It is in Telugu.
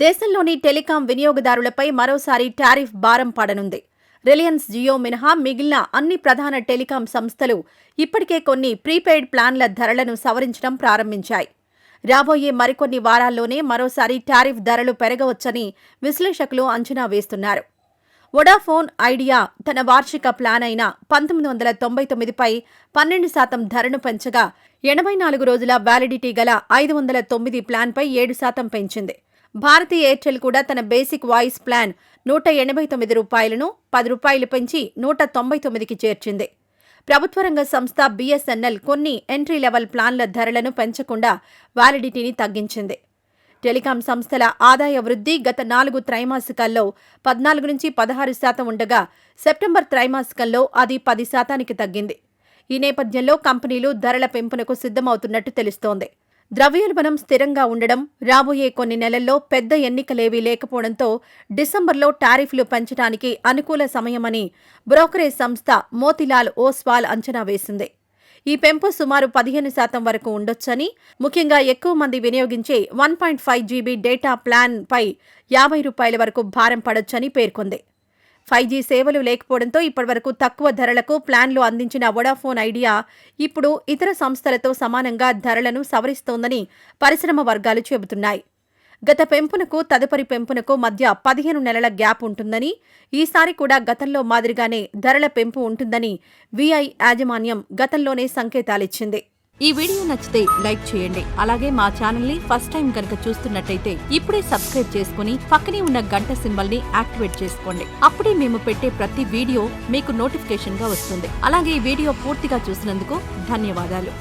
దేశంలోని టెలికాం వినియోగదారులపై మరోసారి టారిఫ్ భారం పడనుంది. రిలయన్స్ జియో మినహా మిగిలిన అన్ని ప్రధాన టెలికాం సంస్థలు ఇప్పటికే కొన్ని ప్రీపెయిడ్ ప్లాన్ల ధరలను సవరించడం ప్రారంభించాయి. రాబోయే మరికొన్ని వారాల్లోనే మరోసారి టారిఫ్ ధరలు పెరగవచ్చని విశ్లేషకులు అంచనా వేస్తున్నారు. వొడాఫోన్ ఐడియా తన వార్షిక ప్లాన్ అయిన 1999పై 12% ధరను పెంచగా 84 రోజుల వ్యాలిడిటీ గల 509 ప్లాన్పై 7% పెంచింది. భారతీ ఎయిర్టెల్ కూడా తన బేసిక్ వాయిస్ ప్లాన్ ₹189ను ₹10 పెంచి 199కి చేర్చింది. ప్రభుత్వ రంగ సంస్థ BSNL కొన్ని ఎంట్రీ లెవెల్ ప్లాన్ల ధరలను పెంచకుండా వ్యాలిడిటీని తగ్గించింది. టెలికాం సంస్థల ఆదాయ వృద్ధి గత 4 త్రైమాసికాల్లో 14 నుంచి 16% ఉండగా సెప్టెంబర్ త్రైమాసికంలో అది 10%కి తగ్గింది. ఈ నేపథ్యంలో కంపెనీలు ధరల పెంపునకు సిద్ధమవుతున్నట్టు తెలుస్తోంది. ద్రవ్యోల్బణం స్థిరంగా ఉండడం, రాబోయే కొన్ని నెలల్లో పెద్ద ఎన్నికలేవీ లేకపోవడంతో డిసెంబర్లో టారిఫ్లు పెంచడానికి అనుకూల సమయమని బ్రోకరేజ్ సంస్థ మోతిలాల్ ఓస్వాల్ అంచనా వేసింది. ఈ పెంపు సుమారు 15% వరకు ఉండొచ్చని, ముఖ్యంగా ఎక్కువ మంది వినియోగించే 1.5 GB డేటా ప్లాన్పై ₹50 వరకు భారం పడొచ్చని పేర్కొంది. 5G సేవలు లేకపోవడంతో ఇప్పటివరకు తక్కువ ధరలకు ప్లాన్లు అందించిన వొడాఫోన్ ఐడియా ఇప్పుడు ఇతర సంస్థలతో సమానంగా ధరలను సవరిస్తోందని పరిశ్రమ వర్గాలు చెబుతున్నాయి. గత పెంపునకు తదుపరి పెంపునకు మధ్య 15 నెలల గ్యాప్ ఉంటుందని, ఈసారి కూడా గతంలో మాదిరిగానే ధరల పెంపు ఉంటుందని VI యాజమాన్యం గతంలోనే సంకేతాలిచ్చింది. ఈ వీడియో నచ్చితే లైక్ చేయండి. అలాగే మా ఛానల్ ని ఫస్ట్ టైం కనుక చూస్తున్నట్టయితే ఇప్పుడే సబ్స్క్రైబ్ చేసుకుని పక్కనే ఉన్న గంట సింబల్ ని యాక్టివేట్ చేసుకోండి. అప్పుడే మేము పెట్టే ప్రతి వీడియో మీకు నోటిఫికేషన్ గా వస్తుంది. అలాగే ఈ వీడియో పూర్తిగా చూసినందుకు ధన్యవాదాలు.